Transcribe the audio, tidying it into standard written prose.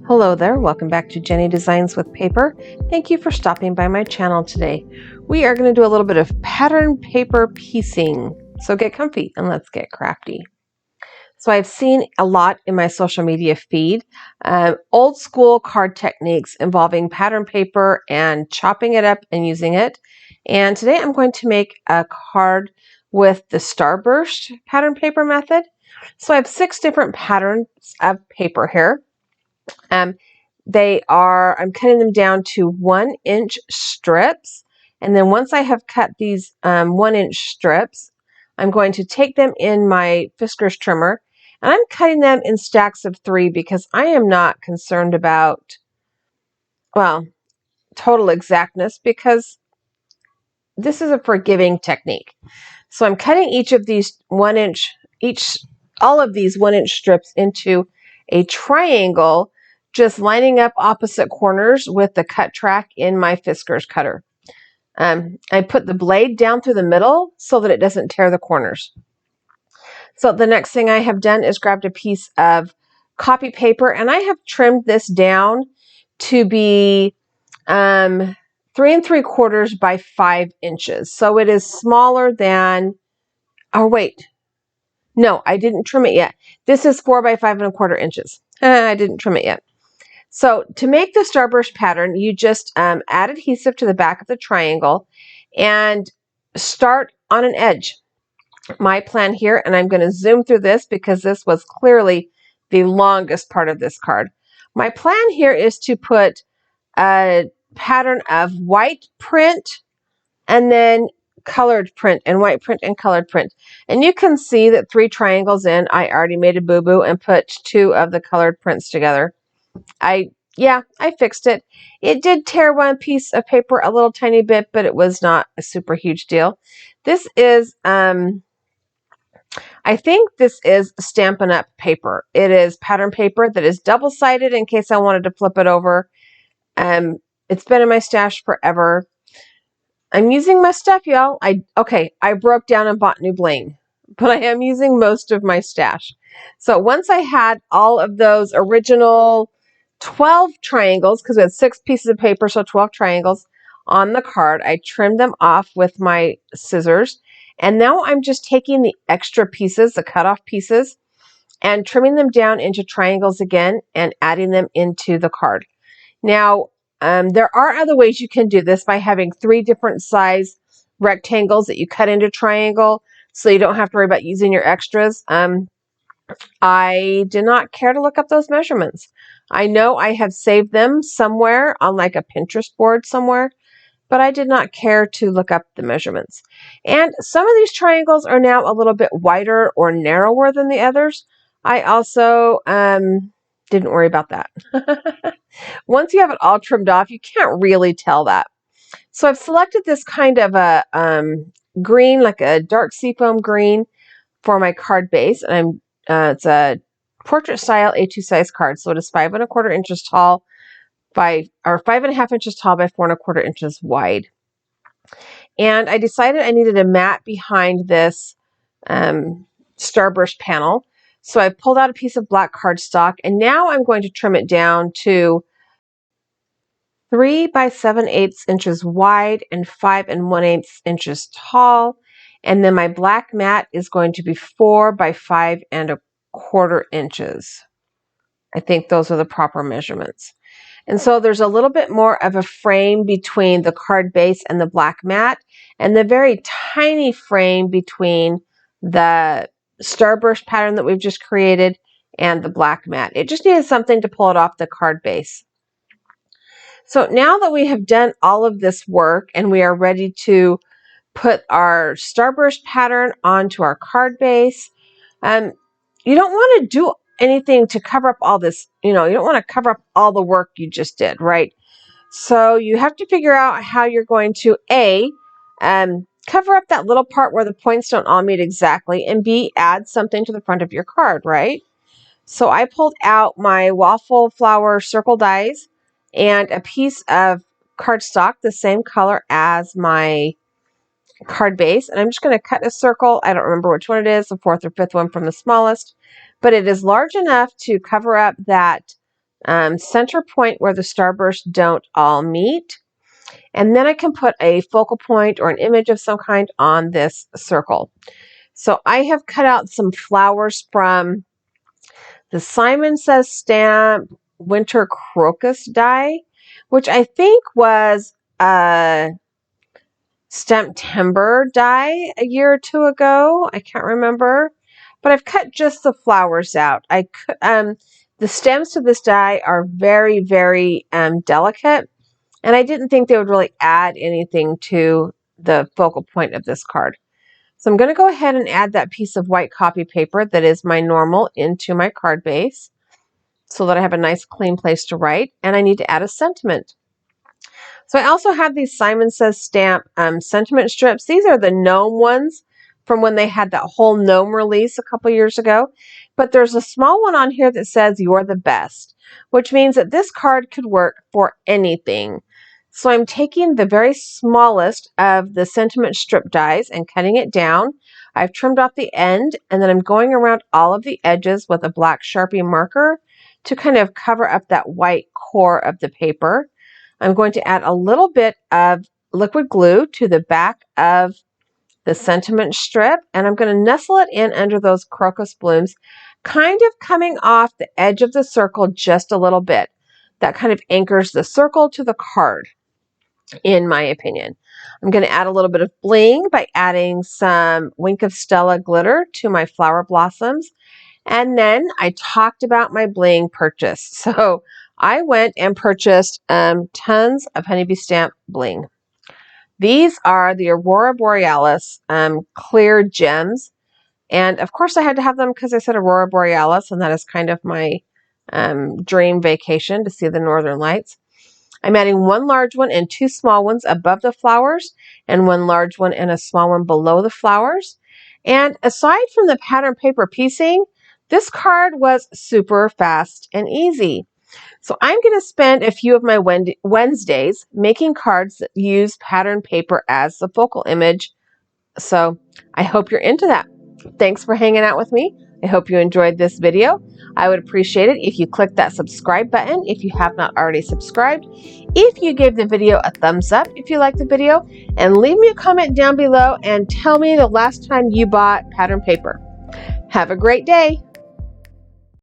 Hello there, welcome back to Jennie Designs with Paper. Thank you for stopping by my channel today. We are going to do a little bit of pattern paper piecing. So get comfy and let's get crafty. So I've seen a lot in my social media feed, old school card techniques involving pattern paper and chopping it up and using it. And today I'm going to make a card with the Starburst pattern paper method. So I have 6 different patterns of paper here. I'm cutting them down to 1-inch strips. And then once I have cut these 1-inch strips, I'm going to take them in my Fiskars trimmer. And I'm cutting them in stacks of 3 because I am not concerned about, well, total exactness, because this is a forgiving technique. So I'm cutting each of these 1-inch, all of these 1-inch strips into a triangle, just lining up opposite corners with the cut track in my Fiskars cutter. I put the blade down through the middle so that it doesn't tear the corners. So the next thing I have done is grabbed a piece of copy paper, and I have trimmed this down to be 3 3/4 by 5 inches. So it is smaller than, oh wait, no, I didn't trim it yet. This is 4 by 5 1/4 inches. I didn't trim it yet. So to make the Starburst pattern, you just add adhesive to the back of the triangle and start on an edge. My plan here, and I'm going to zoom through this because this was clearly the longest part of this card. My plan here is to put a pattern of white print and then colored print and white print and colored print. And you can see that 3 triangles in, I already made a boo-boo and put 2 of the colored prints together. I fixed it. It did tear one piece of paper a little tiny bit, but it was not a super huge deal. This is, I think this is Stampin' Up! Paper. It is pattern paper that is double-sided in case I wanted to flip it over. It's been in my stash forever. I'm using my stuff, y'all. I broke down and bought new bling, but I am using most of my stash. So once I had all of those original 12 triangles, because we had 6 pieces of paper, so 12 triangles on the card, I trimmed them off with my scissors. And now I'm just taking the extra pieces, the cut-off pieces, and trimming them down into triangles again and adding them into the card. Now, there are other ways you can do this by having 3 different size rectangles that you cut into triangle, so you don't have to worry about using your extras. I did not care to look up those measurements. I know I have saved them somewhere on like a Pinterest board somewhere, but I did not care to look up the measurements. And some of these triangles are now a little bit wider or narrower than the others. I also didn't worry about that. Once you have it all trimmed off, you can't really tell that. So I've selected this kind of a green, like a dark seafoam green for my card base. And it's a portrait style A2 size card. So it is 5 1/4 inches tall by, or 5 1/2 inches tall by 4 1/4 inches wide. And I decided I needed a mat behind this Starburst panel. So I pulled out a piece of black cardstock, and now I'm going to trim it down to 3 by 7/8 inches wide and 5 1/8 inches tall. And then my black mat is going to be 4 by 5 1/4 inches. I think those are the proper measurements. And so there's a little bit more of a frame between the card base and the black mat, and the very tiny frame between the Starburst pattern that we've just created and the black mat. It just needed something to pull it off the card base. So now that we have done all of this work and we are ready to put our Starburst pattern onto our card base, you don't want to do anything to cover up all this, you don't want to cover up all the work you just did, right? So you have to figure out how you're going to cover up that little part where the points don't all meet exactly, and B, add something to the front of your card, right? So I pulled out my waffle flower circle dies and a piece of cardstock the same color as my card base, and I'm just going to cut a circle. I don't remember which one it is, the 4th or 5th one from the smallest, but it is large enough to cover up that center point where the starburst don't all meet. And then I can put a focal point or an image of some kind on this circle. So I have cut out some flowers from the Simon Says Stamp Winter Crocus die, which I think was a Stamp Timber die a year or two ago. I can't remember, but I've cut just the flowers out. The stems to this die are very, very delicate, and I didn't think they would really add anything to the focal point of this card. So I'm going to go ahead and add that piece of white copy paper that is my normal into my card base so that I have a nice clean place to write, and I need to add a sentiment. So I also have these Simon Says Stamp sentiment strips. These are the gnome ones from when they had that whole gnome release a couple years ago. But there's a small one on here that says "You're the best," which means that this card could work for anything. So I'm taking the very smallest of the sentiment strip dies and cutting it down. I've trimmed off the end, and then I'm going around all of the edges with a black Sharpie marker to kind of cover up that white core of the paper. I'm going to add a little bit of liquid glue to the back of the sentiment strip, and I'm going to nestle it in under those crocus blooms, kind of coming off the edge of the circle just a little bit. That kind of anchors the circle to the card, in my opinion. I'm going to add a little bit of bling by adding some Wink of Stella glitter to my flower blossoms. And then I talked about my bling purchase. So I went and purchased tons of Honeybee Stamp bling. These are the Aurora Borealis clear gems. And of course I had to have them because I said Aurora Borealis, and that is kind of my dream vacation, to see the northern lights. I'm adding one large one and two small ones above the flowers, and one large one and a small one below the flowers. And aside from the pattern paper piecing, this card was super fast and easy. So I'm going to spend a few of my Wednesdays making cards that use pattern paper as the focal image. So I hope you're into that. Thanks for hanging out with me. I hope you enjoyed this video. I would appreciate it if you click that subscribe button if you have not already subscribed. If you gave the video a thumbs up if you liked the video, and leave me a comment down below and tell me the last time you bought pattern paper. Have a great day.